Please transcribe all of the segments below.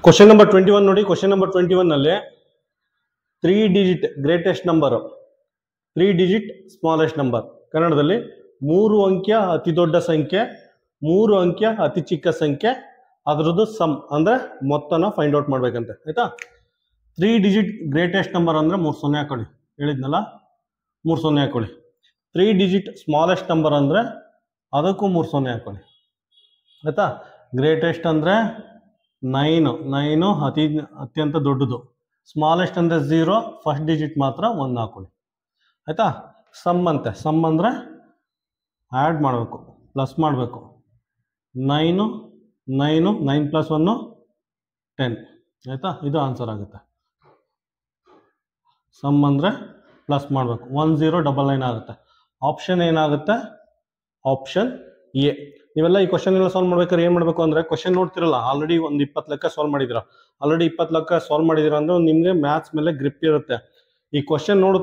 Question number 21 ನೋಡಿ. Question number 21 ನಲ್ಲಿ 3 digit greatest number, 3 digit smallest number, ಕನ್ನಡದಲ್ಲಿ 3 ಅಂಕಿಯ ಅತಿ ದೊಡ್ಡ ಸಂಖ್ಯೆ, 3 ಅಂಕಿಯ ಅತಿ ಚಿಕ್ಕ ಸಂಖ್ಯೆ, ಅದರದ್ದು ಸಮ್ ಅಂದ್ರೆ ಮೊತ್ತನ ಫೈಂಡ್ ಔಟ್ ಮಾಡ್ಬೇಕಂತೆ. ಆಯ್ತಾ? 3 ಡಿಜಿಟ್ ಗ್ರೇಟೆಸ್ಟ್ ನಂಬರ್ ಅಂದ್ರೆ 3 0 ಹಾಕೊಳ್ಳಿ, ಹೇಳಿದ್ನಲ್ಲ 3 0 ಹಾಕೊಳ್ಳಿ. 3 ಡಿಜಿಟ್ ಸ್ಮಾಲೆಸ್ಟ್ ನಂಬರ್ ಅಂದ್ರೆ ಅದಕ್ಕೂ 3 0 ಹಾಕೊಳ್ಳಿ. ಆಯ್ತಾ? ಗ್ರೇಟೆಸ್ಟ್ ಅಂದ್ರೆ 9 ಅತ್ಯಂತ ದೊಡ್ಡದು, ಸ್ಮಾಲೆಸ್ಟ್ ಅಂದ್ರೆ 0, ಫಸ್ಟ್ ಡಿಜಿಟ್ ಮಾತ್ರ 1 ಹಾಕೊಳ್ಳಿ. ಆಯ್ತಾ? ಸಮ್ ಅಂತೆ, ಸಮ್ ಅಂದ್ರೆ ಆ್ಯಡ್ ಮಾಡಬೇಕು, ಪ್ಲಸ್ ಮಾಡಬೇಕು. 9 + 1 10. ಆಯ್ತಾ? ಇದು ಆನ್ಸರ್ ಆಗುತ್ತೆ. ಸಮ್ ಅಂದ್ರೆ ಪ್ಲಸ್ ಮಾಡಬೇಕು, 1099 ಆಗುತ್ತೆ. ಆಪ್ಷನ್ ಏನಾಗುತ್ತೆ? Option A. ನೀವೆಲ್ಲ ಈ ಕ್ವಶನ್ ಎಲ್ಲ ಸಾಲ್ವ್ ಮಾಡ್ಬೇಕಾದ್ರೆ ಏನು ಮಾಡಬೇಕು ಅಂದ್ರೆ, ಕ್ವಶನ್ ನೋಡ್ತಿರಲ್ಲ, ಆಲ್ರೆಡಿ ಒಂದು 20 ಲೆಕ್ಕ ಸಾಲ್ವ್ ಮಾಡಿದಿರ, ಆಲ್ರೆಡಿ 20 ಲೆಕ್ಕ ಸಾಲ್ವ್ ಮಾಡಿದಿರ ಅಂದ್ರೆ ನಿಮಗೆ ಮ್ಯಾಥ್ಸ್ ಮೇಲೆ ಗ್ರಿಪ್ ಇರುತ್ತೆ. ಈ ಕ್ವಶನ್ ನೋಡಿದ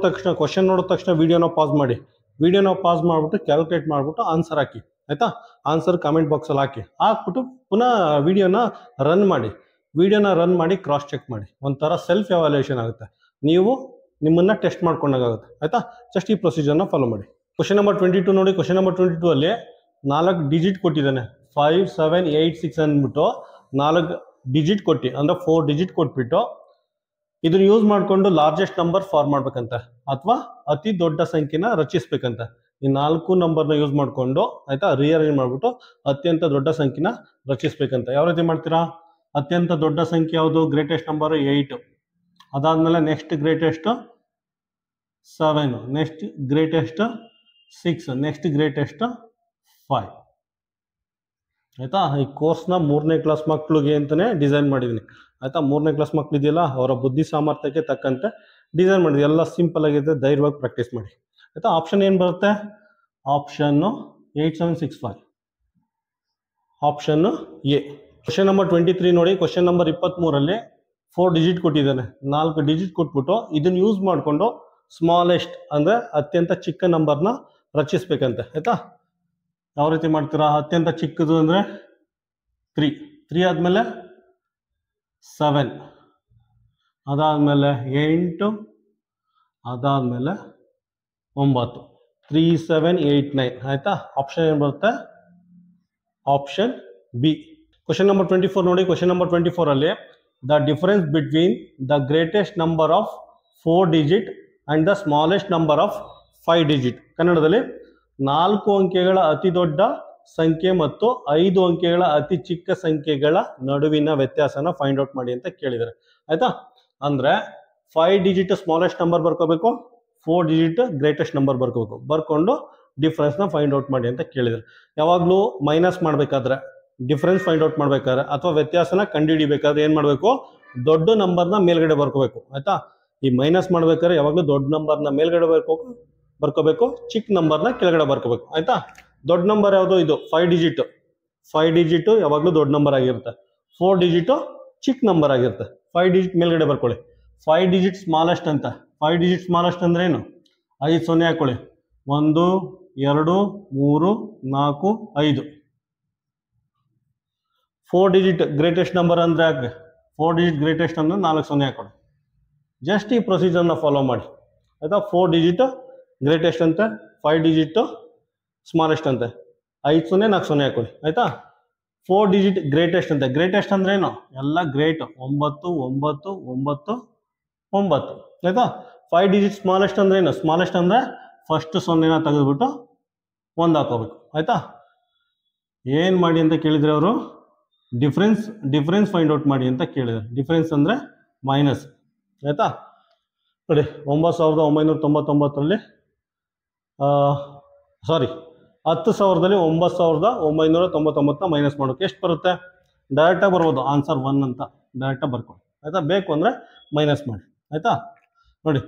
ತಕ್ಷಣ ವಿಡಿಯೋನ ಪಾಸ್ ಮಾಡಿ, ವಿಡಿಯೋನ ಪಾಸ್ ಮಾಡಿಬಿಟ್ಟು ಕ್ಯಾಲ್ಕುಲೇಟ್ ಮಾಡಿಬಿಟ್ಟು ಆನ್ಸರ್ ಹಾಕಿ. ಆಯ್ತಾ? ಆನ್ಸರ್ ಕಾಮೆಂಟ್ ಬಾಕ್ಸಲ್ಲಿ ಹಾಕ್ಬಿಟ್ಟು ಪುನಃ ವಿಡಿಯೋನ ರನ್ ಮಾಡಿ ಕ್ರಾಸ್ ಚೆಕ್ ಮಾಡಿ. ಒಂಥರ ಸೆಲ್ಫ್ ಎವಾಲ್ಯೂಯೇಷನ್ ಆಗುತ್ತೆ, ನೀವು ನಿಮ್ಮನ್ನ ಟೆಸ್ಟ್ ಮಾಡ್ಕೊಂಡಾಗುತ್ತೆ. ಆಯ್ತಾ? ಜಸ್ಟ್ ಈ ಪ್ರೊಸೀಜರ್ನ ಫಾಲೋ ಮಾಡಿ. ಕ್ವಶನ್ ನಂಬರ್ 22 ನೋಡಿ. ಕ್ವಶನ್ ನಂಬರ್ 22 ಅಲ್ಲಿ 4 ಡಿಜಿಟ್ ಕೊಟ್ಟಿದ್ದಾನೆ, 5 7 8 6 ಅಂದ್ಬಿಟ್ಟು 4 ಡಿಜಿಟ್ ಕೊಟ್ಟು, ಅಂದ್ರೆ 4 ಡಿಜಿಟ್ ಕೊಟ್ಬಿಟ್ಟು ಇದನ್ನ ಯೂಸ್ ಮಾಡ್ಕೊಂಡು ಲಾರ್ಜೆಸ್ಟ್ ನಂಬರ್ ಫಾರ್ಮ್ ಮಾಡ್ಬೇಕಂತ, ಅಥವಾ ಅತಿ ದೊಡ್ಡ ಸಂಖ್ಯೆನ ರಚಿಸ್ಬೇಕಂತ. ಈ 4 ನಂಬರ್ನ ಯೂಸ್ ಮಾಡ್ಕೊಂಡು, ಆಯ್ತಾ, ರಿಅರೇಂಜ್ ಮಾಡ್ಬಿಟ್ಟು ಅತ್ಯಂತ ದೊಡ್ಡ ಸಂಖ್ಯೆನ ರಚಿಸ್ಬೇಕಂತ. ಯಾವ ರೀತಿ ಮಾಡ್ತೀರಾ? ಅತ್ಯಂತ ದೊಡ್ಡ ಸಂಖ್ಯೆ ಯಾವುದು? ಗ್ರೇಟೆಸ್ಟ್ ನಂಬರ್ 8, ಅದಾದ್ಮೇಲೆ next greatest 7, next greatest 6, next greatest 5. ಆಯ್ತಾ? ಈ ಕೋರ್ಸ್ನ 3ನೇ ಕ್ಲಾಸ್ ಮಕ್ಕಳಿಗೆ ಅಂತಾನೆ ಡಿಸೈನ್ ಮಾಡಿದ್ದೀನಿ. ಆಯ್ತಾ? 3ನೇ ಕ್ಲಾಸ್ ಮಕ್ಳು ಇದೆಯಲ್ಲ, ಅವರ ಬುದ್ಧಿ ಸಾಮರ್ಥ್ಯಕ್ಕೆ ತಕ್ಕಂತೆ ಡಿಸೈನ್ ಮಾಡಿದ್ವಿ. ಎಲ್ಲ ಸಿಂಪಲ್ ಆಗಿದೆ, ಧೈರ್ಯವಾಗಿ ಪ್ರಾಕ್ಟೀಸ್ ಮಾಡಿ. ಆಯ್ತಾ? ಆಪ್ಷನ್ ಏನು ಬರುತ್ತೆ? Option 8765, option A. Question number 23 ನೋಡಿ. ಕ್ವಶನ್ ನಂಬರ್ 23 4 ಡಿಜಿಟ್ ಕೊಟ್ಟಿದ್ದಾನೆ, 4 ಡಿಜಿಟ್ ಕೊಟ್ಬಿಟ್ಟು ಇದನ್ನ ಯೂಸ್ ಮಾಡಿಕೊಂಡು ಸ್ಮಾಲೆಸ್ಟ್ ಅಂದ್ರೆ ಅತ್ಯಂತ ಚಿಕ್ಕ ನಂಬರ್ನ ರಚಿಸ್ಬೇಕಂತೆ. ಆಯ್ತಾ? ಯಾವ ರೀತಿ ಮಾಡ್ತೀರಾ? ಅತ್ಯಂತ ಚಿಕ್ಕದು ಅಂದ್ರೆ 3 ಆದ್ಮೇಲೆ 7, ಅದಾದ್ಮೇಲೆ 8, ಅದಾದ್ಮೇಲೆ 9, 3 7 8 9. ಆಯ್ತಾ? ಆಪ್ಷನ್ ಏನು ಬರುತ್ತೆ? Option B. ಕ್ವಶನ್ ನಂಬರ್ 24 ನೋಡಿ. ಕ್ವಶನ್ ನಂಬರ್ 24 ಅಲ್ಲಿ the difference between the greatest number of 4 digit and the smallest number of 5 digit. ಕನ್ನಡದಲ್ಲಿ 4 ಅಂಕೆಗಳ ಅತಿ ದೊಡ್ಡ ಸಂಖ್ಯೆ ಮತ್ತು 5 ಅಂಕೆಗಳ ಅತಿ ಚಿಕ್ಕ ಸಂಖ್ಯೆಗಳ ನಡುವಿನ ವ್ಯತ್ಯಾಸನ ಫೈಂಡ್ ಔಟ್ ಮಾಡಿ ಅಂತ ಕೇಳಿದ್ದಾರೆ. ಆಯ್ತಾ? ಅಂದ್ರೆ 5 ಡಿಜಿಟ್ ಸ್ಮಾಲೆಸ್ಟ್ ನಂಬರ್ ಬರ್ಕೋಬೇಕು, 4 ಡಿಜಿಟ್ ಗ್ರೇಟೆಸ್ಟ್ ನಂಬರ್ ಬರ್ಕೋಬೇಕು, ಬರ್ಕೊಂಡು ಡಿಫ್ರೆನ್ಸ್ ನ ಫೈಂಡ್ ಔಟ್ ಮಾಡಿ ಅಂತ ಕೇಳಿದ್ದಾರೆ. ಯಾವಾಗ್ಲೂ ಮೈನಸ್ ಮಾಡ್ಬೇಕಾದ್ರೆ, ಡಿಫ್ರೆನ್ಸ್ ಫೈಂಡ್ ಔಟ್ ಮಾಡ್ಬೇಕಾದ್ರೆ, ಅಥವಾ ವ್ಯತ್ಯಾಸನ ಕಂಡುಹಿಡಿಬೇಕಾದ್ರೆ ಏನ್ ಮಾಡ್ಬೇಕು? ದೊಡ್ಡ ನಂಬರ್ನ ಮೇಲ್ಗಡೆ ಬರ್ಕೋಬೇಕು. ಆಯ್ತಾ? ಈ ಮೈನಸ್ ಮಾಡ್ಬೇಕಾದ್ರೆ ಯಾವಾಗ್ಲೂ ದೊಡ್ಡ ನಂಬರ್ನ ಮೇಲ್ಗಡೆ ಬರ್ಕೋಬೇಕು, ಚಿಕ್ಕ ನಂಬರ್ನ ಕೆಳಗಡೆ ಬರ್ಕೋಬೇಕು. ಆಯ್ತಾ? ದೊಡ್ಡ ನಂಬರ್ ಯಾವುದು? ಇದು 5 ಡಿಜಿಟ್. 5 ಡಿಜಿಟ್ ಯಾವಾಗ್ಲೂ ದೊಡ್ಡ ನಂಬರ್ ಆಗಿರುತ್ತೆ, 4 ಡಿಜಿಟ್ ಚಿಕ್ಕ ನಂಬರ್ ಆಗಿರುತ್ತೆ. 5 ಡಿಜಿಟ್ ಮೇಲ್ಗಡೆ ಬರ್ಕೊಳ್ಳಿ. 5 ಡಿಜಿಟ್ ಸ್ಮಾಲೆಸ್ಟ್ ಅಂತ. 5 ಡಿಜಿಟ್ ಸ್ಮಾಲೆಸ್ಟ್ ಅಂದ್ರೆ ಏನು? 5 0 ಹಾಕೊಳ್ಳಿ, 1 2 3 4 5. 4 ಡಿಜಿಟ್ ಗ್ರೇಟೆಸ್ಟ್ ನಂಬರ್ ಅಂದ್ರೆ 4 ಡಿಜಿಟ್ ಗ್ರೇಟೆಸ್ಟ್ ಅಂದ್ರೆ 4 0 ಹಾಕೊಳ್ಳಿ. ಜಸ್ಟ್ ಈ ಪ್ರೊಸೀಜರ್ನ ಫಾಲೋ ಮಾಡಿ. ಆಯ್ತಾ? 4 ಡಿಜಿಟ್ ಗ್ರೇಟೆಸ್ಟ್ ಅಂತೆ, 5 ಡಿಜಿಟ್ ಸ್ಮಾಲೆಸ್ಟ್ ಅಂತೆ, 5 0 4 0 ಹಾಕೊಳ್ಳಿ. ಆಯ್ತಾ? 4 ಡಿಜಿಟ್ ಗ್ರೇಟೆಸ್ಟ್ ಅಂತೆ. ಗ್ರೇಟೆಸ್ಟ್ ಅಂದ್ರೆ ಏನು? ಎಲ್ಲ ಗ್ರೇಟ್, 9 9 9 9. ಆಯ್ತಾ? 5 ಡಿಜಿಟ್ ಸ್ಮಾಲೆಸ್ಟ್ ಅಂದ್ರೆ ಏನು? ಸ್ಮಾಲೆಸ್ಟ್ ಅಂದ್ರೆ ಫಸ್ಟ್ 0ನ ತೆಗೆದ್ಬಿಟ್ಟು 1 ಹಾಕೋಬೇಕು. ಆಯ್ತಾ? ಏನ್ ಮಾಡಿ ಅಂತ ಕೇಳಿದ್ರೆ ಅವರು ಡಿಫ್ರೆನ್ಸ್ ಫೈಂಡ್ ಔಟ್ ಮಾಡಿ ಅಂತ ಕೇಳಿದ್ದಾರೆ. ಡಿಫ್ರೆನ್ಸ್ ಅಂದ್ರೆ ಮೈನಸ್. ಆಯ್ತಾ? ನೋಡಿ, 9999ರಲ್ಲಿ 10,000ದಲ್ಲಿ 9,999ನ ಮೈನಸ್ ಮಾಡೋಕೆ ಎಷ್ಟು ಬರುತ್ತೆ? ಡೈರೆಕ್ಟಾಗಿ ಬರ್ಬೋದು, ಆನ್ಸರ್ 1 ಅಂತ ಡೈರೆಕ್ಟಾಗಿ ಬರ್ಕೊಂಡು. ಆಯ್ತಾ? ಬೇಕು ಅಂದರೆ ಮೈನಸ್ ಮಾಡಿ. ಆಯ್ತಾ? ನೋಡಿ,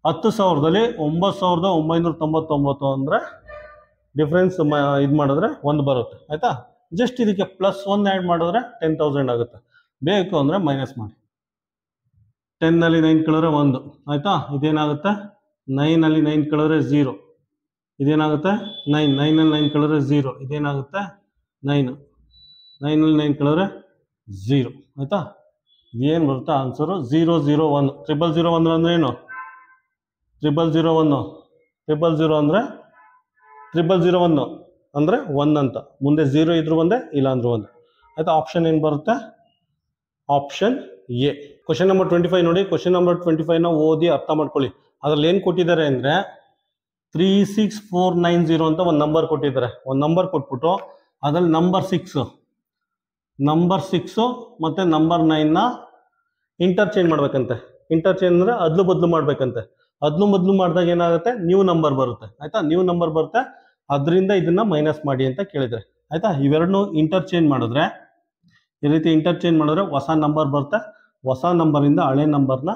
10,000ದಲ್ಲಿ 9,999 ಅಂದರೆ ಡಿಫ್ರೆನ್ಸ್ ಇದು ಮಾಡಿದ್ರೆ 1 ಬರುತ್ತೆ. ಆಯ್ತಾ? ಜಸ್ಟ್ ಇದಕ್ಕೆ ಪ್ಲಸ್ 1 ಆ್ಯಡ್ ಮಾಡಿದ್ರೆ 10,000 ಆಗುತ್ತೆ. ಬೇಕು ಅಂದರೆ ಮೈನಸ್ ಮಾಡಿ. 10ನಲ್ಲಿ 9 ಕಳೆದ್ರೆ 1. ಆಯ್ತಾ? ಇದೇನಾಗುತ್ತೆ? 9ನಲ್ಲಿ 9 ಕಳೆದ್ರೆ 0. ಇದೇನಾಗುತ್ತೆ? 9ನಲ್ಲಿ 9 ಕಳೆದ್ರೆ 0. ಇದೇನಾಗುತ್ತೆ? 9 9ನಲ್ಲಿ 9 ಕಳೆದ್ರೆ 0. ಆಯ್ತಾ? ಏನು ಬರುತ್ತೆ ಆನ್ಸರು 001. 0001 ಅಂದರೆ ಏನು? 001 000 ಅಂದರೆ 001 ಅಂದರೆ 1 ಅಂತ. ಮುಂದೆ 0 ಇದ್ರೂ ಒಂದೇ, ಇಲ್ಲ ಅಂದ್ರೂ ಒಂದೇ. ಆಯಿತಾ? ಆಪ್ಷನ್ ಏನು ಬರುತ್ತೆ? Option A. ಕ್ವಶನ್ ನಂಬರ್ 25 ನೋಡಿ. ಕ್ವಶನ್ ನಂಬರ್ 25ನ ಓದಿ ಅರ್ಥ ಮಾಡ್ಕೊಳ್ಳಿ. ಅದ್ರಲ್ಲಿ ಏನು ಕೊಟ್ಟಿದ್ದಾರೆ ಅಂದರೆ 36490 ಅಂತ ಒಂದು ನಂಬರ್ ಕೊಟ್ಟಿದ್ದಾರೆ. ಒಂದು ನಂಬರ್ ಕೊಟ್ಬಿಟ್ಟು ಅದರಲ್ಲಿ ನಂಬರ್ 6 ಮತ್ತು ನಂಬರ್ 9ನ ಇಂಟರ್ಚೇಂಜ್ ಮಾಡ್ಬೇಕಂತೆ. ಇಂಟರ್ಚೇಂಜ್ ಅಂದರೆ ಅದ್ಲು ಬದಲು ಮಾಡ್ಬೇಕಂತೆ. ಅದ್ಲು ಬದಲು ಮಾಡಿದಾಗ ಏನಾಗುತ್ತೆ? ನ್ಯೂ ನಂಬರ್ ಬರುತ್ತೆ. ಆಯಿತಾ? ನ್ಯೂ ನಂಬರ್ ಬರುತ್ತೆ, ಅದರಿಂದ ಇದನ್ನು ಮೈನಸ್ ಮಾಡಿ ಅಂತ ಕೇಳಿದರೆ. ಆಯಿತಾ? ಇವೆರಡನ್ನೂ ಇಂಟರ್ಚೇಂಜ್ ಮಾಡಿದ್ರೆ, ಈ ರೀತಿ ಇಂಟರ್ಚೇಂಜ್ ಮಾಡಿದ್ರೆ ಹೊಸ ನಂಬರ್ ಬರುತ್ತೆ. ಹೊಸ ನಂಬರಿಂದ ಹಳೆ ನಂಬರ್ನ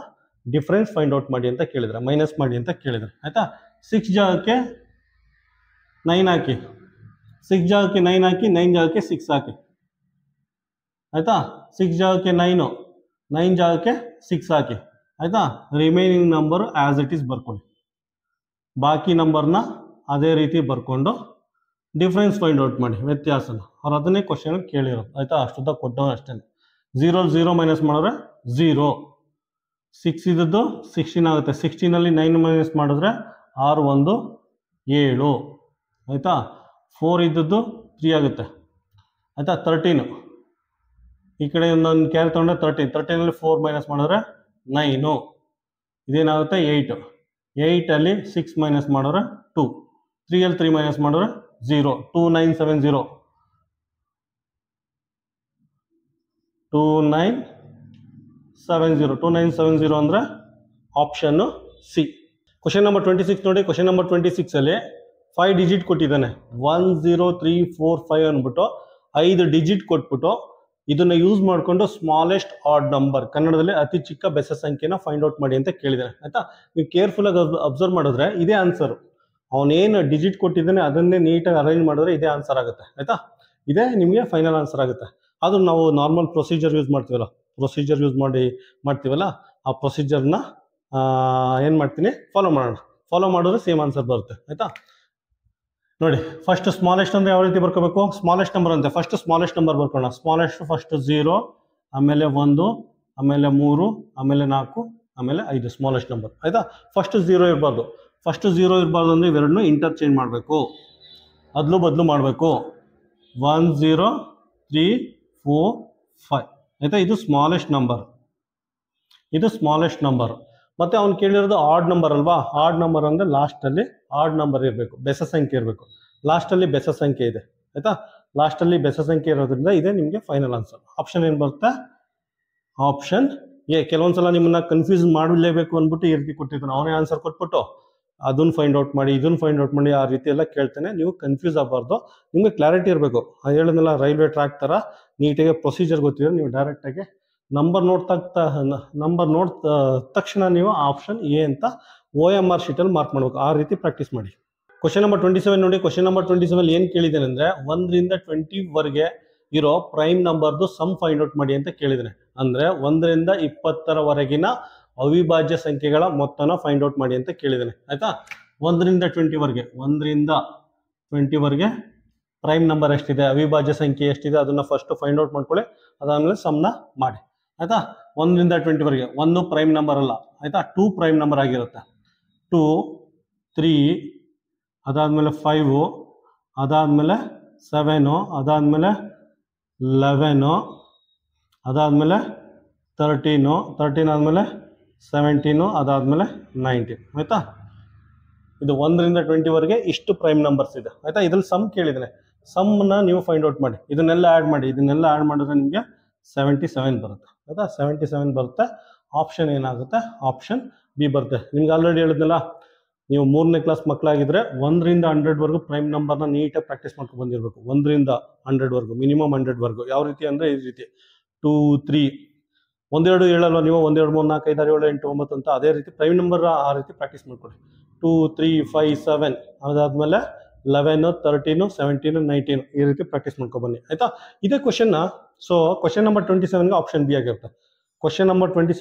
ಡಿಫ್ರೆನ್ಸ್ ಫೈಂಡ್ ಔಟ್ ಮಾಡಿ ಅಂತ ಕೇಳಿದರೆ, ಮೈನಸ್ ಮಾಡಿ ಅಂತ ಕೇಳಿದರೆ. ಆಯಿತಾ? 6 ಜಾಗಕ್ಕೆ 9 ಹಾಕಿ, 6 ಜಾಗಕ್ಕೆ 9 ಹಾಕಿ, 9 ಜಾಗಕ್ಕೆ 6 ಹಾಕಿ. ಆಯಿತಾ? 6 ಜಾಗಕ್ಕೆ 9, 9 ಜಾಗಕ್ಕೆ 6 ಹಾಕಿ. ಆಯಿತಾ? Remaining number as it is ಬರ್ಕೊಳ್ಳಿ. ಬಾಕಿ ನಂಬರ್ನ ಅದೇ ರೀತಿ ಬರ್ಕೊಂಡು ಡಿಫ್ರೆನ್ಸ್ ಫೈಂಡ್ ಔಟ್ ಮಾಡಿ, ವ್ಯತ್ಯಾಸನ. ಅವ್ರು ಅದನ್ನೇ ಕ್ವಶನ್ ಕೇಳಿರೋದು. ಆಯಿತಾ? ಅಷ್ಟುದ್ದ ಕೊಟ್ಟವ್ರು ಅಷ್ಟೇ. 0 ಮೈನಸ್ ಮಾಡಿದ್ರೆ 0. 6 ಇದ್ದದ್ದು 16 ಆಗುತ್ತೆ. 16ಅಲ್ಲಿ 9 ಮೈನಸ್ ಮಾಡಿದ್ರೆ 6 1 7. ಆಯಿತಾ? 4 ಇದ್ದದ್ದು 3 ಆಗುತ್ತೆ. ಆಯಿತಾ? 13. ಈ ಕಡೆ ಒಂದೊಂದು ಕ್ಯಾರಿ ತೊಗೊಂಡ್ರೆ 13ಅಲ್ಲಿ 4 ಮೈನಸ್ ಮಾಡಿದ್ರೆ 9. ಇದೇನಾಗುತ್ತೆ? 8. 8ಅಲ್ಲಿ 6 ಮೈನಸ್ ಮಾಡಿದ್ರೆ 2. 3ಅಲ್ಲಿ 3 ಮೈನಸ್ ಮಾಡಿದ್ರೆ 0. 2970. 2970 ಅಂದರೆ ಆಪ್ಷನ್ನು ಸಿ. ಕ್ವಶನ್ ನಂಬರ್ 26 ನೋಡಿ. ಕ್ವಶನ್ ನಂಬರ್ 26ಅಲ್ಲಿ 5 ಡಿಜಿಟ್ ಕೊಟ್ಟಿದ್ದಾನೆ. 10345 ಅಂದ್ಬಿಟ್ಟು 5 ಡಿಜಿಟ್ ಕೊಟ್ಬಿಟ್ಟು ಇದನ್ನು ಯೂಸ್ ಮಾಡಿಕೊಂಡು ಸ್ಮಾಲೆಸ್ಟ್ ಆಡ್ ನಂಬರ್, ಕನ್ನಡದಲ್ಲಿ ಅತಿ ಚಿಕ್ಕ ಬೆಸ ಸಂಖ್ಯೆನ ಫೈಂಡ್ ಔಟ್ ಮಾಡಿ ಅಂತ ಕೇಳಿದ್ದಾನೆ. ಆಯಿತಾ? ನೀವು ಕೇರ್ಫುಲ್ಲಾಗಿ ಅಬ್ಸರ್ವ್ ಮಾಡಿದ್ರೆ ಇದೇ ಆನ್ಸರು. ಅವನೇನು ಡಿಜಿಟ್ ಕೊಟ್ಟಿದ್ದಾನೆ ಅದನ್ನೇ ನೀಟಾಗಿ ಅರೇಂಜ್ ಮಾಡಿದ್ರೆ ಇದೇ ಆನ್ಸರ್ ಆಗುತ್ತೆ. ಆಯಿತಾ? ಇದೇ ನಿಮಗೆ ಫೈನಲ್ ಆನ್ಸರ್ ಆಗುತ್ತೆ. ಅದು ನಾವು ನಾರ್ಮಲ್ ಪ್ರೊಸೀಜರ್ ಯೂಸ್ ಮಾಡ್ತೀವಲ್ಲ, ಆ ಪ್ರೊಸೀಜರ್ನ ಏನು ಮಾಡ್ತೀನಿ, ಫಾಲೋ ಮಾಡಿದ್ರೆ ಸೇಮ್ ಆನ್ಸರ್ ಬರುತ್ತೆ. ಆಯಿತಾ? ನೋಡಿ, ಫಸ್ಟ್ ಸ್ಮಾಲೆಸ್ಟ್ ಅಂದರೆ ಯಾವ ರೀತಿ ಬರ್ಕೋಬೇಕು? ಸ್ಮಾಲೆಸ್ಟ್ ನಂಬರ್ ಅಂತೆ. ಫಸ್ಟ್ ಸ್ಮಾಲೆಸ್ಟ್ ನಂಬರ್ ಬರ್ಕೋಣ. ಸ್ಮಾಲೆಸ್ಟ್ ಫಸ್ಟ್ 0, ಆಮೇಲೆ 1, ಆಮೇಲೆ 3, ಆಮೇಲೆ 4, ಆಮೇಲೆ 5 ಸ್ಮಾಲೆಸ್ಟ್ ನಂಬರ್. ಆಯಿತಾ? ಫಸ್ಟ್ 0 ಇರಬಾರ್ದು. ಅಂದರೆ ಇವೆರಡನ್ನೂ ಇಂಟರ್ಚೇಂಜ್ ಮಾಡಬೇಕು, ಅದ್ಲು ಬದಲು ಮಾಡಬೇಕು. 1 0 3 4 5. ಆಯಿತಾ? ಇದು ಸ್ಮಾಲೆಸ್ಟ್ ನಂಬರ್. ಮತ್ತೆ ಅವ್ನು ಕೇಳಿರೋದು ಆಡ್ ನಂಬರ್ ಅಲ್ವಾ? ಆಡ್ ನಂಬರ್ ಅಂದರೆ ಲಾಸ್ಟಲ್ಲಿ ಆಡ್ ನಂಬರ್ ಇರಬೇಕು, ಬೆಸ ಸಂಖ್ಯೆ ಇರಬೇಕು. ಲಾಸ್ಟಲ್ಲಿ ಬೆಸ ಸಂಖ್ಯೆ ಇದೆ. ಆಯಿತಾ? ಲಾಸ್ಟಲ್ಲಿ ಬೆಸ ಸಂಖ್ಯೆ ಇರೋದ್ರಿಂದ ಇದೆ ನಿಮಗೆ ಫೈನಲ್ ಆನ್ಸರ್. ಆಪ್ಷನ್ ಏನು ಬರುತ್ತೆ? Option A. ಕೆಲವೊಂದ್ಸಲ ನಿಮ್ಮನ್ನ ಕನ್ಫ್ಯೂಸ್ ಮಾಡಲೇಬೇಕು ಅಂದ್ಬಿಟ್ಟು ಈ ರೀತಿ ಕೊಟ್ಟಿರ್ತಾನೆ. ಅವನೇ ಆನ್ಸರ್ ಕೊಟ್ಬಿಟ್ಟು ಅದನ್ನು ಫೈಂಡ್ ಔಟ್ ಮಾಡಿ ಆ ರೀತಿ ಎಲ್ಲ ಕೇಳ್ತಾನೆ. ನೀವು ಕನ್ಫ್ಯೂಸ್ ಆಗಬಾರ್ದು, ನಿಮಗೆ ಕ್ಲಾರಿಟಿ ಇರಬೇಕು. ಹೇಳಿದ್ನಲ್ಲ, ರೈಲ್ವೆ ಟ್ರ್ಯಾಕ್ ಥರ ನೀಟಾಗಿ ಪ್ರೊಸೀಜರ್ ಗೊತ್ತಿರೋ ನೀವು ಡೈರೆಕ್ಟಾಗಿ ನಂಬರ್ ನೋಡ್ ತಕ್ಷಣ ನೀವು ಆಪ್ಷನ್ ಎ ಅಂತ OMR ಶೀಟಲ್ಲಿ ಮಾರ್ಕ್ ಮಾಡಬೇಕು. ಆ ರೀತಿ ಪ್ರಾಕ್ಟೀಸ್ ಮಾಡಿ. ಕ್ವಶನ್ ನಂಬರ್ 27 ನೋಡಿ. ಕ್ವಶನ್ ನಂಬರ್ 27 ಏನು ಕೇಳಿದ್ದೇನೆ ಅಂದರೆ 1ರಿಂದ 20ವರೆಗೆ ಇರೋ ಪ್ರೈಮ್ ನಂಬರ್ದು ಸಮ್ ಫೈಂಡ್ ಔಟ್ ಮಾಡಿ ಅಂತ ಕೇಳಿದ್ದೇನೆ. ಅಂದರೆ 1ರಿಂದ 20ರವರೆಗಿನ ಅವಿಭಾಜ್ಯ ಸಂಖ್ಯೆಗಳ ಮೊತ್ತನ ಫೈಂಡ್ ಔಟ್ ಮಾಡಿ ಅಂತ ಕೇಳಿದ್ದೇನೆ. ಆಯಿತಾ? 1ರಿಂದ 20ವರೆಗೆ ಪ್ರೈಮ್ ನಂಬರ್ ಎಷ್ಟಿದೆ, ಅವಿಭಾಜ್ಯ ಸಂಖ್ಯೆ ಎಷ್ಟಿದೆ ಅದನ್ನು ಫಸ್ಟ್ ಫೈಂಡ್ ಔಟ್ ಮಾಡ್ಕೊಳ್ಳಿ. ಅದಾದಮೇಲೆ ಸಮ್ನ ಮಾಡಿ. ಆಯಿತಾ? 1ರಿಂದ 20ವರೆಗೆ 1 ಪ್ರೈಮ್ ನಂಬರ್ ಅಲ್ಲ. ಆಯಿತಾ? 2 ಪ್ರೈಮ್ ನಂಬರ್ ಆಗಿರುತ್ತೆ. 2 3, ಅದಾದಮೇಲೆ 5, ಅದಾದಮೇಲೆ 7, ಅದಾದಮೇಲೆ 11, ಅದಾದಮೇಲೆ 13 ಆದಮೇಲೆ 17, ಅದಾದಮೇಲೆ 19. ಆಯಿತಾ? ಇದು 1ರಿಂದ 20ವರೆಗೆ ಇಷ್ಟು ಪ್ರೈಮ್ ನಂಬರ್ಸ್ ಇದೆ. ಆಯಿತಾ? ಇದ್ರಲ್ಲಿ ಸಮ್ ಕೇಳಿದರೆ ಸಮ್ನ ನೀವು ಫೈಂಡ್ ಔಟ್ ಮಾಡಿ. ಇದನ್ನೆಲ್ಲ ಆ್ಯಡ್ ಮಾಡಿದ್ರೆ ನಿಮಗೆ 77 ಬರುತ್ತೆ. ಆಯಿತಾ? 77 ಬರುತ್ತೆ. ಆಪ್ಷನ್ ಏನಾಗುತ್ತೆ? ಆಪ್ಷನ್ ಬಿ ಬರುತ್ತೆ. ನಿಮ್ಗೆ ಆಲ್ರೆಡಿ ಹೇಳಿದ್ನಲ್ಲ, ನೀವು 3ನೇ ಕ್ಲಾಸ್ ಮಕ್ಕಳಾಗಿದ್ದರೆ 1ರಿಂದ 100ವರೆಗೂ ಪ್ರೈಮ್ ನಂಬರ್ನ ನೀಟಾಗಿ ಪ್ರಾಕ್ಟೀಸ್ ಮಾಡ್ಕೊಂಡು ಬಂದಿರಬೇಕು. 1ರಿಂದ 100ವರೆಗೂ, ಮಿನಿಮಮ್ 100ವರೆಗೂ. ಯಾವ ರೀತಿ ಅಂದರೆ ಈ ರೀತಿ 2 3 1 2 ಹೇಳಲ್ವ ನೀವು, 1 2 3 4 5 6 7 8 9 ಅಂತ. ಅದೇ ರೀತಿ ಪ್ರೈಮ್ ನಂಬರ್ ಆ ರೀತಿ ಪ್ರಾಕ್ಟೀಸ್ ಮಾಡ್ಕೊಳ್ಳಿ. 2 3 5 7, ಅದಾದಮೇಲೆ 11 13 17 19 ಈ ರೀತಿ ಪ್ರಾಕ್ಟೀಸ್ ಮಾಡ್ಕೊಬನ್ನಿ. ಆಯಿತಾ? ಇದೇ ಕ್ವಶನ್ನ ಕ್ವಶನ್ ನಂಬರ್ 27ಗೆ ಆಪ್ಷನ್ ಬಿ ಆಗಿರುತ್ತೆ.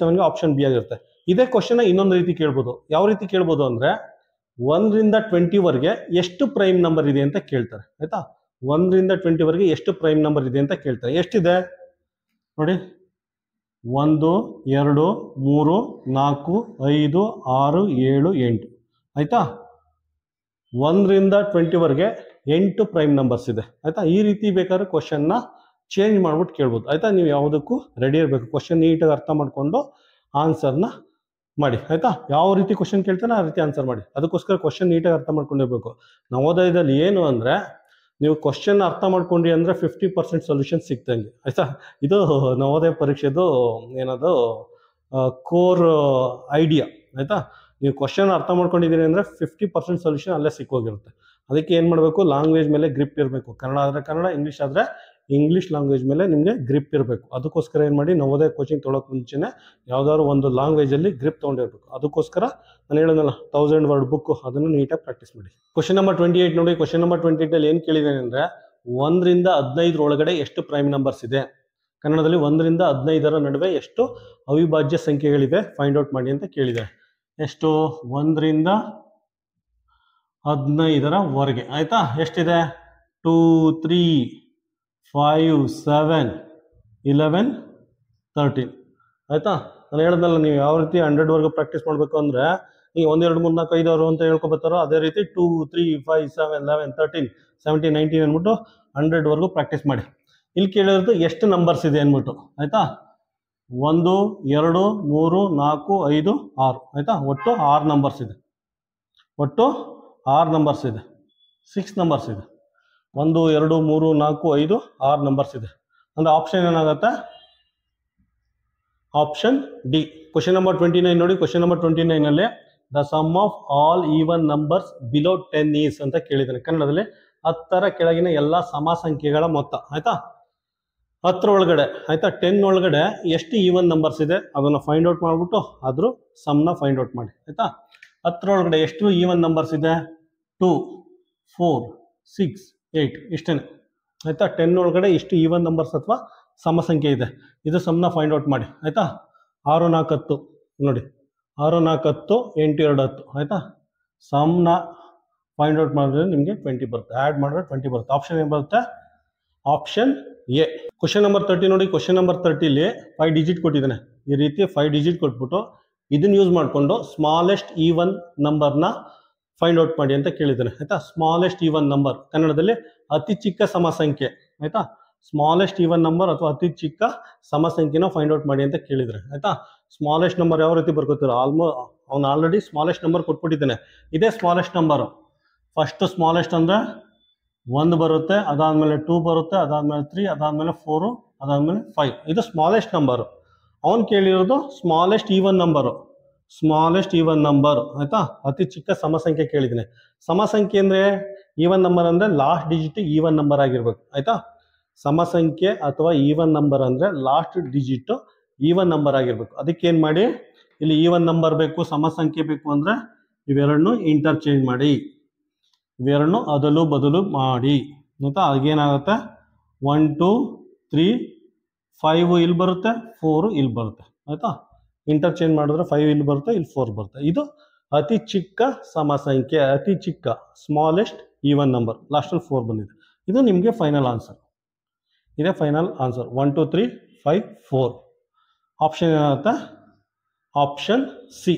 ಇದೇ ಕ್ವಶನ್ನ ಇನ್ನೊಂದು ರೀತಿ ಕೇಳ್ಬೋದು. ಯಾವ ರೀತಿ ಕೇಳ್ಬೋದು ಅಂದರೆ 1ರಿಂದ 20ವರೆಗೆ ಎಷ್ಟು ಪ್ರೈಮ್ ನಂಬರ್ ಇದೆ ಅಂತ ಕೇಳ್ತಾರೆ. ಆಯಿತಾ? 1ರಿಂದ 20ವರೆಗೆ ಎಷ್ಟು ಪ್ರೈಮ್ ನಂಬರ್ ಇದೆ ಅಂತ ಕೇಳ್ತಾರೆ. ಎಷ್ಟಿದೆ ನೋಡಿ, 1 2 3 4 5 6 7 8 ಆಯ್ತಾ. 1ರಿಂದ 20ವರೆಗೆ 8 ಪ್ರೈಮ್ ನಂಬರ್ಸ್ ಇದೆ ಆಯ್ತಾ. ಈ ರೀತಿ ಬೇಕಾದ್ರೆ ಕ್ವಶನ್ನ ಚೇಂಜ್ ಮಾಡ್ಬಿಟ್ಟು ಕೇಳ್ಬೋದು ಆಯ್ತಾ. ನೀವು ಯಾವುದಕ್ಕೂ ರೆಡಿ ಇರಬೇಕು, ಕ್ವಶನ್ ನೀಟಾಗಿ ಅರ್ಥ ಮಾಡ್ಕೊಂಡು ಆನ್ಸರ್ನ ಮಾಡಿ ಆಯ್ತಾ. ಯಾವ ರೀತಿ ಕ್ವಶನ್ ಕೇಳ್ತಾನೆ ಆ ರೀತಿ ಆನ್ಸರ್ ಮಾಡಿ. ಅದಕ್ಕೋಸ್ಕರ ಕ್ವಶನ್ ನೀಟಾಗಿ ಅರ್ಥ ಮಾಡ್ಕೊಂಡಿರ್ಬೇಕು. ನವೋದಯದಲ್ಲಿ ಏನು ಅಂದರೆ ನೀವು ಕ್ವಶನ್ ಅರ್ಥ ಮಾಡ್ಕೊಂಡ್ರಿ ಅಂದರೆ 50% ಸೊಲ್ಯೂಷನ್ ಸಿಕ್ತಂಗೆ ಆಯ್ತಾ. ಇದು ನವೋದಯ ಪರೀಕ್ಷೆದು ಏನದು ಕೋರ್ ಐಡಿಯಾ ಆಯ್ತಾ. ನೀವು ಕ್ವಶನ್ ಅರ್ಥ ಮಾಡ್ಕೊಂಡಿದ್ದೀರಿ ಅಂದರೆ 50% ಸೊಲ್ಯೂಷನ್ ಅಲ್ಲೇ ಸಿಕ್ಕೋಗಿರುತ್ತೆ. ಅದಕ್ಕೆ ಏನು ಮಾಡಬೇಕು, ಲ್ಯಾಂಗ್ವೇಜ್ ಮೇಲೆ ಗ್ರಿಪ್ ಇರಬೇಕು. ಕನ್ನಡ ಆದರೆ ಕನ್ನಡ, ಇಂಗ್ಲೀಷ್ ಆದರೆ ಇಂಗ್ಲೀಷ್ ಲ್ಯಾಂಗ್ವೇಜ್ ಮೇಲೆ ನಿಮಗೆ ಗ್ರಿಪ್ ಇರಬೇಕು. ಅದಕ್ಕೋಸ್ಕರ ಏನು ಮಾಡಿ, ನವೋದಯ ಕೋಚಿಂಗ್ ತೊಗೊಳಕ್ಕೆ ಮುಂಚೆನೇ ಯಾವುದಾದ್ರು ಒಂದು ಲ್ಯಾಂಗ್ವೇಜಲ್ಲಿ ಗ್ರಿಪ್ ತೊಗೊಂಡಿರ್ಬೇಕು. ಅದಕ್ಕೋಸ್ಕರ ನಾನು ಹೇಳೋದಲ್ಲ 1000 ವರ್ಡ್ ಬುಕ್ಕು, ಅದನ್ನು ನೀಟಾಗಿ ಪ್ರಾಕ್ಟೀಸ್ ಮಾಡಿ. ಕ್ವಶನ್ ನಂಬರ್ 28 ನೋಡಿ. ಕ್ವಶನ್ ನಂಬರ್ 28 ಏನು ಕೇಳಿದ್ದೇನೆ ಅಂದರೆ 1ರಿಂದ 15 ಒಳಗಡೆ ಎಷ್ಟು ಪ್ರೈಮ್ ನಂಬರ್ಸ್ ಇದೆ, ಕನ್ನಡದಲ್ಲಿ 1ರಿಂದ 15ರ ನಡುವೆ ಎಷ್ಟು ಅವಿಭಾಜ್ಯ ಸಂಖ್ಯೆಗಳಿವೆ ಫೈಂಡ್ ಔಟ್ ಮಾಡಿ ಅಂತ ಕೇಳಿದೆ. ಎಷ್ಟು? 1ರಿಂದ 15ರವರೆಗೆ ಆಯ್ತಾ. ಎಷ್ಟಿದೆ? 2 3 5 7 11 13 ಆಯ್ತಾ. ನಾನು ಹೇಳಿದ್ನಲ್ಲ, ನೀವು ಯಾವ ರೀತಿ 100ವರೆಗೂ ಪ್ರಾಕ್ಟೀಸ್ ಮಾಡಬೇಕು ಅಂದರೆ ಈಗ 1 2 3 4 5 6 ಅಂತ ಹೇಳ್ಕೊಬರ್ತಾರೋ ಅದೇ ರೀತಿ 2 3 5 7 11 13 17 19 ಅಂದ್ಬಿಟ್ಟು 100ವರೆಗೂ ಪ್ರಾಕ್ಟೀಸ್ ಮಾಡಿ. ಇಲ್ಲಿ ಕೇಳಿರೋದು ಎಷ್ಟು ನಂಬರ್ಸ್ ಇದೆ ಅಂದ್ಬಿಟ್ಟು ಆಯ್ತಾ. 1 2 3 4 5 6 ಆಯ್ತಾ. ಒಟ್ಟು 6 ನಂಬರ್ಸ್ ಇದೆ. ಒಟ್ಟು 6 ನಂಬರ್ಸ್ ಇದೆ. 6 ನಂಬರ್ಸ್ ಇದೆ. 1 2 3 4 5 6 ನಂಬರ್ಸ್ ಇದೆ. ಅಂದರೆ ಆಪ್ಷನ್ ಏನಾಗುತ್ತೆ? Option D. ಕ್ವಶನ್ ನಂಬರ್ 29 ನೋಡಿ. ಕ್ವಶನ್ ನಂಬರ್ 29ನಲ್ಲಿ the sum of all even numbers below 10 is ಅಂತ ಕೇಳಿದ್ದಾನೆ. ಕನ್ನಡದಲ್ಲಿ 10ರ ಕೆಳಗಿನ ಎಲ್ಲ ಸಮ ಸಂಖ್ಯೆಗಳ ಮೊತ್ತ ಆಯ್ತಾ. 10 ಒಳಗಡೆ ಆಯ್ತಾ 10 ಒಳಗಡೆ ಎಷ್ಟು ಈವನ್ ನಂಬರ್ಸ್ ಇದೆ ಅದನ್ನು ಫೈಂಡ್ ಔಟ್ ಮಾಡಿಬಿಟ್ಟು ಅದ್ರ ಸಮ್ನ ಫೈಂಡ್ ಔಟ್ ಮಾಡಿ ಆಯ್ತಾ. 10 ಒಳಗಡೆ ಎಷ್ಟು ಈವನ್ ನಂಬರ್ಸ್ ಇದೆ? 2 4 6 8 ಇಷ್ಟೇ ಆಯ್ತಾ. 10 ಒಳಗಡೆ ಇಷ್ಟು ಈವನ್ ನಂಬರ್ಸ್ ಅಥವಾ ಸಮ ಸಂಖ್ಯೆ ಇದೆ, ಇದು ಸಮ್ನ ಫೈಂಡ್ ಔಟ್ ಮಾಡಿ ಆಯ್ತಾ. 6 4 10 ನೋಡಿ. 6 4 10 8 2 10 ಆಯ್ತಾ. ಸಮ್ನ ಫೈಂಡ್ ಔಟ್ ಮಾಡಿದ್ರೆ ನಿಮಗೆ 20 ಬರುತ್ತೆ. ಆ್ಯಡ್ ಮಾಡಿದ್ರೆ 20 ಬರುತ್ತೆ. ಆಪ್ಷನ್ ಏನು ಬರುತ್ತೆ? Option A. ಕ್ವಶನ್ ನಂಬರ್ 30 ನೋಡಿ. ಕ್ವಶನ್ ನಂಬರ್ 30ಲಿ 5 ಡಿಜಿಟ್ ಕೊಟ್ಟಿದ್ದಾನೆ. ಈ ರೀತಿ 5 ಡಿಜಿಟ್ ಕೊಟ್ಬಿಟ್ಟು ಇದನ್ನು ಯೂಸ್ ಮಾಡಿಕೊಂಡು ಸ್ಮಾಲೆಸ್ಟ್ ಈವನ್ ನಂಬರ್ನ ಫೈಂಡ್ ಔಟ್ ಮಾಡಿ ಅಂತ ಕೇಳಿದ್ದಾನೆ ಆಯ್ತಾ. ಸ್ಮಾಲೆಸ್ಟ್ ಈವನ್ ನಂಬರ್ ಕನ್ನಡದಲ್ಲಿ ಅತಿ ಚಿಕ್ಕ ಸಮ ಸಂಖ್ಯೆ ಆಯ್ತಾ. ಸ್ಮಾಲೆಸ್ಟ್ ಈವನ್ ನಂಬರ್ ಅಥವಾ ಅತಿ ಚಿಕ್ಕ ಸಮ ಸಂಖ್ಯೆನ ಫೈಂಡ್ ಔಟ್ ಮಾಡಿ ಅಂತ ಕೇಳಿದ್ರೆ ಆಯ್ತಾ. ಸ್ಮಾಲೆಸ್ಟ್ ನಂಬರ್ ಯಾವ ರೀತಿ ಬರ್ಕೋತೀರ? ಅವ್ನು ಆಲ್ರೆಡಿ ಸ್ಮಾಲೆಸ್ಟ್ ನಂಬರ್ ಕೊಟ್ಬಿಟ್ಟಿದ್ದಾನೆ. ಇದೇ ಸ್ಮಾಲೆಸ್ಟ್ ನಂಬರು. ಫಸ್ಟ್ ಸ್ಮಾಲೆಸ್ಟ್ ಅಂದರೆ 1 ಬರುತ್ತೆ, ಅದಾದಮೇಲೆ 2 ಬರುತ್ತೆ, ಅದಾದಮೇಲೆ 3, ಅದಾದಮೇಲೆ 4, ಅದಾದಮೇಲೆ 5. ಇದು ಸ್ಮಾಲೆಸ್ಟ್ ನಂಬರು. ಅವನು ಕೇಳಿರೋದು smallest even number. Smallest even number ಆಯ್ತಾ. ಅತಿ ಚಿಕ್ಕ ಸಮ ಸಂಖ್ಯೆ ಕೇಳಿದ್ದೀನಿ. ಸಮ ಸಂಖ್ಯೆ ಅಂದರೆ ಈವನ್ ನಂಬರ್ ಅಂದರೆ ಲಾಸ್ಟ್ ಡಿಜಿಟ್ ಈವನ್ ನಂಬರ್ ಆಗಿರ್ಬೇಕು ಆಯ್ತಾ. ಸಮ ಸಂಖ್ಯೆ ಅಥವಾ ಈವನ್ ನಂಬರ್ ಅಂದರೆ ಲಾಸ್ಟ್ ಡಿಜಿಟ್ ಈವನ್ ನಂಬರ್ ಆಗಿರ್ಬೇಕು. ಅದಕ್ಕೇನು ಮಾಡಿ, ಇಲ್ಲಿ ಈವನ್ ನಂಬರ್ ಬೇಕು, ಸಮ ಸಂಖ್ಯೆ ಬೇಕು ಅಂದರೆ ಇವೆರಡನ್ನೂ ಇಂಟರ್ಚೇಂಜ್ ಮಾಡಿ, ಇವೆರಡನ್ನೂ ಅದಲು ಬದಲು ಮಾಡಿ ಆಯ್ತಾ. ಆಗೇನಾಗುತ್ತೆ? 1 2 3 5 ಇಲ್ಲಿ ಬರುತ್ತೆ, 4 ಇಲ್ಲಿ ಬರುತ್ತೆ ಆಯ್ತಾ. ಇಂಟರ್ಚೇಂಜ್ ಮಾಡಿದ್ರೆ 5 ಇಲ್ಲಿ ಬರುತ್ತೆ, ಇಲ್ಲಿ 4 ಬರುತ್ತೆ. ಇದು ಅತಿ ಚಿಕ್ಕ ಸಮ ಸಂಖ್ಯೆ, ಅತಿ ಚಿಕ್ಕ ಸ್ಮಾಲೆಸ್ಟ್ ಈವನ್ ನಂಬರ್. ಲಾಸ್ಟಲ್ಲಿ 4 ಬಂದಿದೆ. ಇದು ನಿಮಗೆ ಫೈನಲ್ ಆನ್ಸರ್. ಇದೇ ಫೈನಲ್ ಆನ್ಸರ್. 1 2 3 5 4. ಆಪ್ಷನ್ ಏನಾಗುತ್ತೆ? Option C.